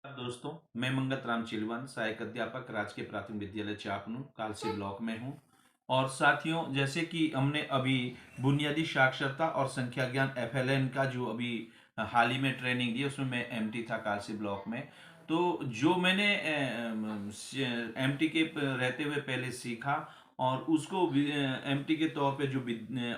दोस्तों, मैं मंगत राम चिलवन, सहायक अध्यापक, राजकीय प्राथमिक विद्यालय चापनू, कालसी ब्लॉक में हूँ। और साथियों, जैसे कि हमने अभी बुनियादी साक्षरता और संख्या ज्ञान FLN का जो अभी हाल ही में ट्रेनिंग दी, उसमें मैं MT था कालसी ब्लॉक में। तो जो मैंने MT के रहते हुए पहले सीखा, और उसको MT के तौर पे जो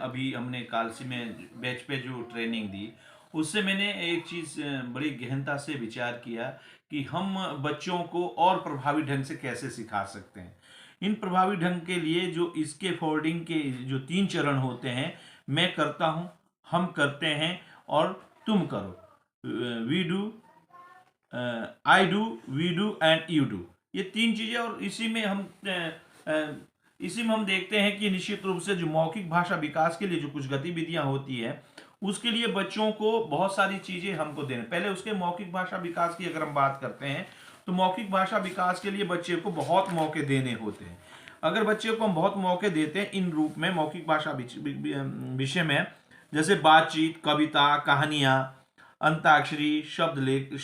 अभी हमने कालसी में बैच पे जो ट्रेनिंग दी, उससे मैंने एक चीज़ बड़ी गहनता से विचार किया कि हम बच्चों को और प्रभावी ढंग से कैसे सिखा सकते हैं। इन प्रभावी ढंग के लिए जो इसके फोल्डिंग के जो 3 चरण होते हैं, मैं करता हूं, हम करते हैं और तुम करो, we do, I do, we do and you do. ये 3 चीजें, और इसी में हम देखते हैं कि निश्चित रूप से जो मौखिक भाषा विकास के लिए जो कुछ गतिविधियां होती है, उसके लिए बच्चों को बहुत सारी चीजें हमको देने। पहले उसके मौखिक भाषा विकास की अगर हम बात करते हैं, तो मौखिक भाषा विकास के लिए बच्चे को बहुत मौके देने होते हैं। अगर बच्चे को हम बहुत मौके देते हैं इन रूप में मौखिक भाषा विषय में, जैसे बातचीत, कविता, कहानियां, अंताक्षरी, शब्द लेख,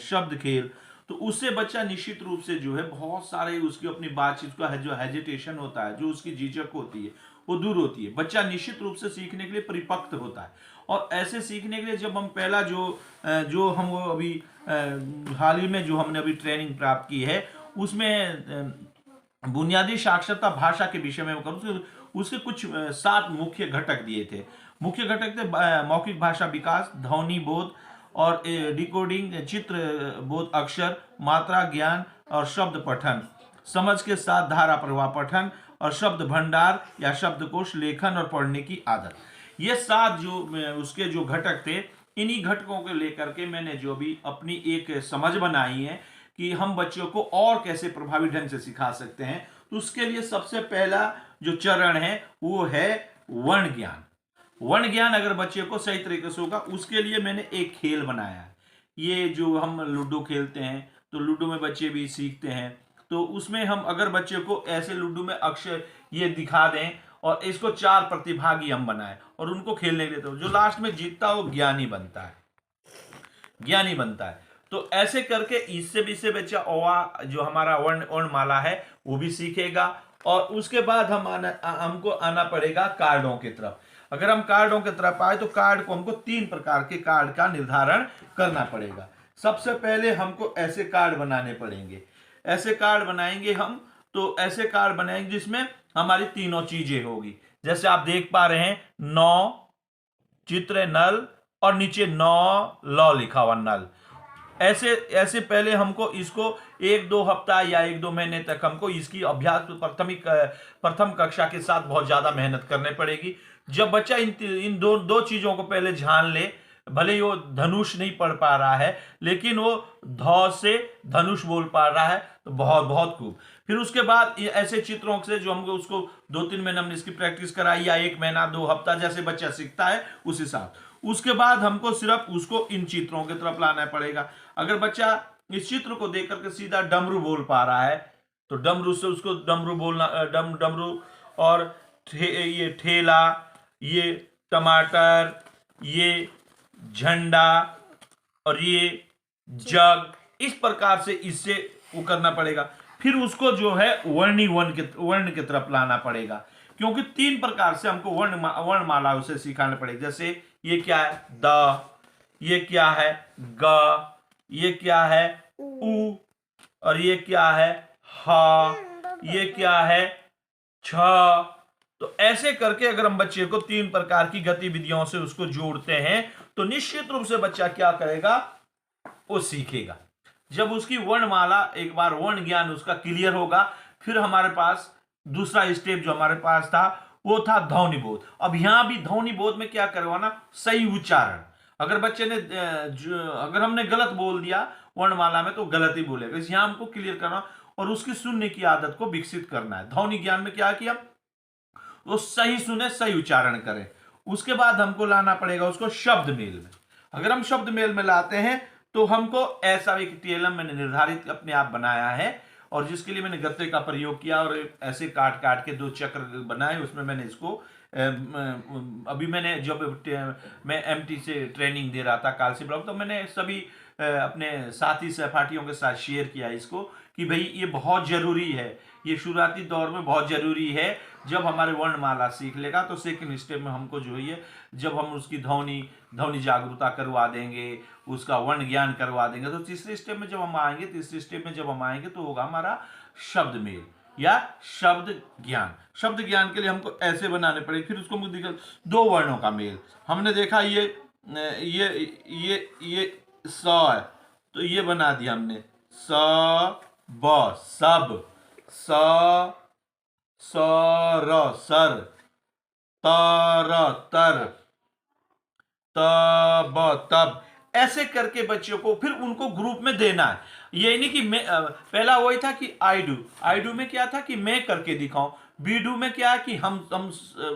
शब्द खेल, तो उससे बच्चा निश्चित रूप से जो है बहुत सारे उसकी अपनी बातचीत का है जो हेजिटेशन होता है, जो उसकी झिझक होती है, वो दूर होती है। बच्चा निश्चित रूप से सीखने के लिए परिपक्व होता है। और ऐसे सीखने के लिए जब हम पहला जो हम वो अभी हाल ही में जो हमने अभी ट्रेनिंग प्राप्त की है, उसमें बुनियादी साक्षरता भाषा के विषय में करूँ तो उसके कुछ 7 मुख्य घटक दिए थे। मुख्य घटक थे मौखिक भाषा विकास, ध्वनि बोध और डिकोडिंग, चित्र बोध, अक्षर मात्रा ज्ञान और शब्द पठन, समझ के साथ धारा प्रवाह पठन, और शब्द भंडार या शब्दकोश लेखन और पढ़ने की आदत। ये 7 जो उसके जो घटक थे, इन्हीं घटकों को लेकर के मैंने जो भी अपनी एक समझ बनाई है कि हम बच्चों को और कैसे प्रभावी ढंग से सिखा सकते हैं। तो उसके लिए सबसे पहला जो चरण है वो है वर्ण ज्ञान। वर्ण ज्ञान अगर बच्चे को सही तरीके से होगा, उसके लिए मैंने एक खेल बनाया है। ये जो हम लूडो खेलते हैं, तो लूडो में बच्चे भी सीखते हैं। तो उसमें हम अगर बच्चे को ऐसे लूडो में अक्षर ये दिखा दें, और इसको 4 प्रतिभागी हम बनाएं और उनको खेलने के लिए, तो जो लास्ट में जीतता है वो ज्ञानी बनता है, ज्ञानी बनता है। तो ऐसे करके इससे भी से बच्चा ओवा जो हमारा वर्णमाला है वो भी सीखेगा। और उसके बाद हमको आना पड़ेगा कार्डों की तरफ। अगर हम कार्डों की तरफ आए, तो कार्ड को हमको 3 प्रकार के कार्ड का निर्धारण करना पड़ेगा। सबसे पहले हमको ऐसे कार्ड बनाने पड़ेंगे। ऐसे कार्ड बनाएंगे हम, तो ऐसे कार्ड बनाएंगे जिसमें हमारी तीनों चीजें होगी। जैसे आप देख पा रहे हैं, 9 चित्र नल, और नीचे 9 लॉ लिखा हुआ नल। ऐसे ऐसे पहले हमको इसको 1-2 हफ्ता या 1-2 महीने तक हमको इसकी अभ्यास प्रथम कक्षा के साथ बहुत ज्यादा मेहनत करनी पड़ेगी। जब बच्चा इन दो दो चीजों को पहले जान ले, भले ही वो धनुष नहीं पढ़ पा रहा है, लेकिन वो ध से धनुष बोल पा रहा है, तो बहुत बहुत खूब। फिर उसके बाद ऐसे चित्रों से जो हमको उसको 2-3 महीने हमने इसकी प्रैक्टिस कराई, या 1 महीना 2 हफ्ता, जैसे बच्चा सीखता है उस हिसाब। उसके बाद हमको सिर्फ उसको इन चित्रों की तरफ लाना पड़ेगा। अगर बच्चा इस चित्र को देख करके सीधा डमरू बोल पा रहा है, तो डमरू से उसको डमरू बोलना, डमरू, और ये ठेला, ये टमाटर, ये झंडा, और ये जग, इस प्रकार से इससे वो करना पड़ेगा। फिर उसको जो है वर्ण की तरफ लाना पड़ेगा, क्योंकि 3 प्रकार से हमको वर्णमाला उसे सिखाना पड़ेगा। जैसे ये क्या है, द, ये क्या है, ग, ये क्या है, उ, और ये क्या है, ह, ये क्या है, छ। तो ऐसे करके अगर हम बच्चे को 3 प्रकार की गतिविधियों से उसको जोड़ते हैं, तो निश्चित रूप से बच्चा क्या करेगा, वो सीखेगा। जब उसकी वर्णमाला, एक बार वर्ण ज्ञान उसका क्लियर होगा, फिर हमारे पास दूसरा स्टेप जो हमारे पास था वो था ध्वनि बोध। अब यहां भी ध्वनि बोध में क्या करवाना, सही उच्चारण। अगर बच्चे ने अगर हमने गलत बोल दिया वर्णमाला में, तो गलत ही बोलेगा। इस यहां हमको क्लियर करना और उसकी सुनने की आदत को विकसित करना है। ध्वनि ज्ञान में क्या किया, वो सही सुने, सही उच्चारण करें। उसके बाद हमको लाना पड़ेगा उसको शब्द मेल में। अगर हम शब्द मेल में लाते हैं, तो हमको ऐसा एक टीएलएम मैंने निर्धारित अपने आप बनाया है, और जिसके लिए मैंने गत्ते का प्रयोग किया और ऐसे काट काट के 2 चक्र बनाए। उसमें मैंने इसको अभी मैंने जब मैं MT से ट्रेनिंग दे रहा था कालसी ब्लॉक, तो मैंने सभी अपने साथी सहपाठियों के साथ शेयर किया इसको कि भाई ये बहुत जरूरी है, ये शुरुआती दौर में बहुत जरूरी है। जब हमारे वर्णमाला सीख लेगा तो सेकंड स्टेप में हमको जो है जब हम उसकी ध्वनि ध्वनि जागरूकता करवा देंगे, उसका वर्ण ज्ञान करवा देंगे, तो तीसरे स्टेप में जब हम आएंगे, तीसरे स्टेप में जब हम आएंगे तो होगा हमारा शब्द मेल या शब्द ज्ञान। शब्द ज्ञान के लिए हमको ऐसे बनाने पड़ेगा। फिर उसको मुझे दो वर्णों का मेल हमने देखा, ये स है तो ये बना दिया हमने स ब सब, स र सर, तर तर, तब तब, ऐसे करके बच्चों को फिर उनको ग्रुप में देना है। ये नहीं कि मैं पहला वही था कि आई डू में क्या था कि मैं करके दिखाऊं, बी डू में क्या है कि हम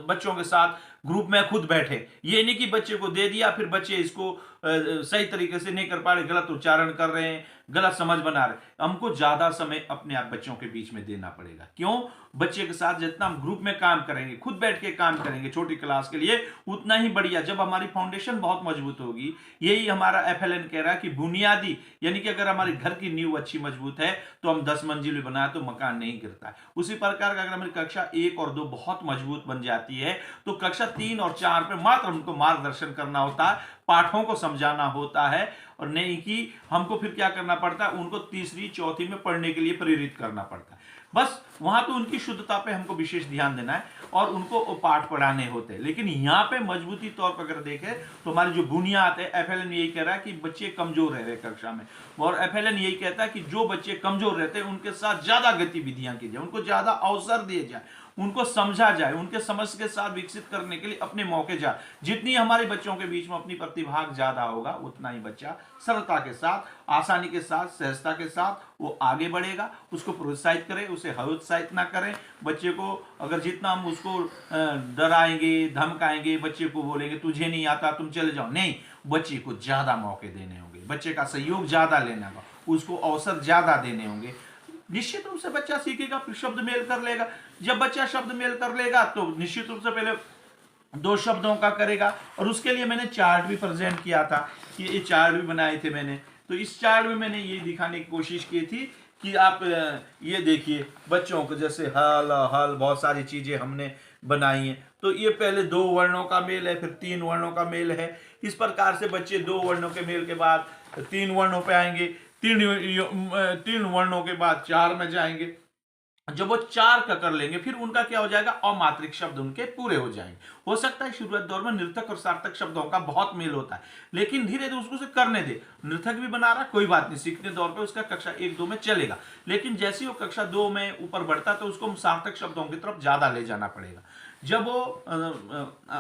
बच्चों के साथ ग्रुप में खुद बैठे। ये नहीं कि बच्चे को दे दिया फिर बच्चे इसको सही तरीके से नहीं कर पा रहे, गलत उच्चारण कर रहे हैं, गलत समझ बना रहे। हमको ज्यादा समय अपने आप बच्चों के बीच में देना पड़ेगा। क्यों? बच्चे के साथ जितना हम ग्रुप में काम करेंगे, खुद बैठ के काम करेंगे छोटी क्लास के लिए, उतना ही बढ़िया। जब हमारी फाउंडेशन बहुत मजबूत होगी, यही हमारा FLN कह रहा है कि बुनियादी, यानी कि अगर हमारे घर की नींव अच्छी मजबूत है तो हम 10 मंजिल भी बनाए तो मकान नहीं गिरता है। उसी प्रकार का अगर हमारी कक्षा 1 और 2 बहुत मजबूत बन जाती है तो कक्षा 3 और 4 पे मात्र हमको मार्गदर्शन करना होता है, पाठों को समझाना होता है, और नहीं कि हमको फिर क्या करना पड़ता है, उनको तीसरी चौथी में पढ़ने के लिए प्रेरित करना पड़ता है। बस वहां तो उनकी शुद्धता पे हमको विशेष ध्यान देना है और उनको पाठ पढ़ाने होते हैं। लेकिन यहाँ पे मजबूती तौर पर अगर देखें तो हमारी जो बुनियाद है, FLN यही कह रहा है कि बच्चे कमजोर रह रहे कक्षा में, और FLN यही कहता है कि जो बच्चे कमजोर रहते हैं उनके साथ ज्यादा गतिविधियां की जाए, उनको ज्यादा अवसर दिए जाए, उनको समझा जाए, उनके समझ के साथ विकसित करने के लिए अपने मौके जाए। जितनी हमारे बच्चों के बीच में अपनी प्रतिभा ज्यादा होगा उतना ही बच्चा सरलता के साथ, आसानी के साथ, सहजता के साथ वो आगे बढ़ेगा। उसको प्रोत्साहित करें, उसे हतोत्साहित ना करें। बच्चे को अगर जितना हम उसको डराएंगे, धमकाएंगे, बच्चे को बोलेंगे तुझे नहीं आता तुम चले जाओ, नहीं, बच्चे को ज्यादा मौके देने होंगे, बच्चे का सहयोग ज्यादा लेना होगा, उसको अवसर ज्यादा देने होंगे। निश्चित रूप से बच्चा सीखेगा, फिर शब्द मेल कर लेगा। जब बच्चा शब्द मेल कर लेगा तो निश्चित रूप से पहले 2 शब्दों का करेगा, और उसके लिए मैंने चार्ट भी प्रेजेंट किया था कि ये चार्ट भी बनाए थे मैंने। तो इस चार्ट में मैंने ये दिखाने की कोशिश की थी कि आप ये देखिए बच्चों को, जैसे हल हल बहुत सारी चीजें हमने बनाई हैं। तो ये पहले 2 वर्णों का मेल है, फिर 3 वर्णों का मेल है। इस प्रकार से बच्चे 2 वर्णों के मेल के बाद 3 वर्णों पे आएंगे, 3 वर्णों के बाद 4 में जाएंगे। जब वो 4 का कर लेंगे फिर उनका क्या हो जाएगा, अमात्रिक शब्द उनके पूरे हो जाएंगे। हो सकता है शुरुआत दौर में नृतक और सार्थक शब्दों का बहुत मेल होता है, लेकिन धीरे धीरे उसको से करने दे। नृतक भी बना रहा, कोई बात नहीं, सीखने दौर पे उसका कक्षा 1-2 में चलेगा। लेकिन जैसे वो कक्षा 2 में ऊपर बढ़ता तो उसको सार्थक शब्दों की तरफ ज्यादा ले जाना पड़ेगा। जब वो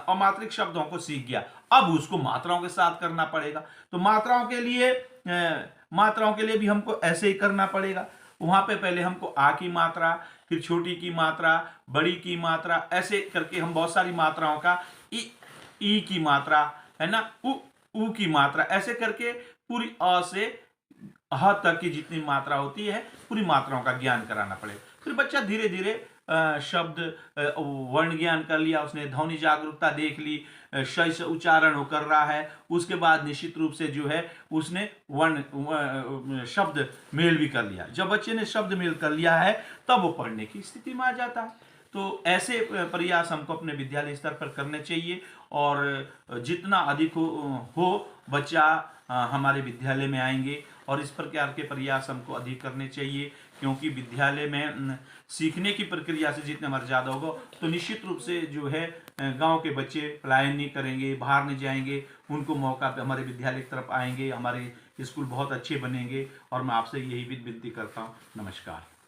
अमात्रिक शब्दों को सीख गया, अब उसको मात्राओं के साथ करना पड़ेगा। तो मात्राओं के लिए भी हमको ऐसे ही करना पड़ेगा। वहां पे पहले हमको आ की मात्रा, फिर छोटी की मात्रा, बड़ी की मात्रा, ऐसे करके हम बहुत सारी मात्राओं का, ई की मात्रा है ना, उ की मात्रा, ऐसे करके पूरी अ से ह तक की जितनी मात्रा होती है पूरी मात्राओं का ज्ञान कराना पड़ेगा। फिर बच्चा धीरे धीरे शब्द वर्ण ज्ञान कर लिया, उसने ध्वनि जागरूकता देख ली, सही से उच्चारण वो कर रहा है, उसके बाद निश्चित रूप से जो है उसने वर्ण शब्द मेल भी कर लिया। जब बच्चे ने शब्द मेल कर लिया है तब वो पढ़ने की स्थिति में आ जाता है। तो ऐसे प्रयास हमको अपने विद्यालय स्तर पर करने चाहिए, और जितना अधिक हो बच्चा हमारे विद्यालय में आएंगे, और इस प्रकार के प्रयास हमको अधिक करने चाहिए। क्योंकि विद्यालय में सीखने की प्रक्रिया से जितने हमारे ज़्यादा होगा तो निश्चित रूप से जो है गांव के बच्चे पलायन नहीं करेंगे, बाहर नहीं जाएंगे, उनको मौका पे हमारे विद्यालय की तरफ आएंगे, हमारे स्कूल बहुत अच्छे बनेंगे। और मैं आपसे यही विनती करता हूँ। नमस्कार।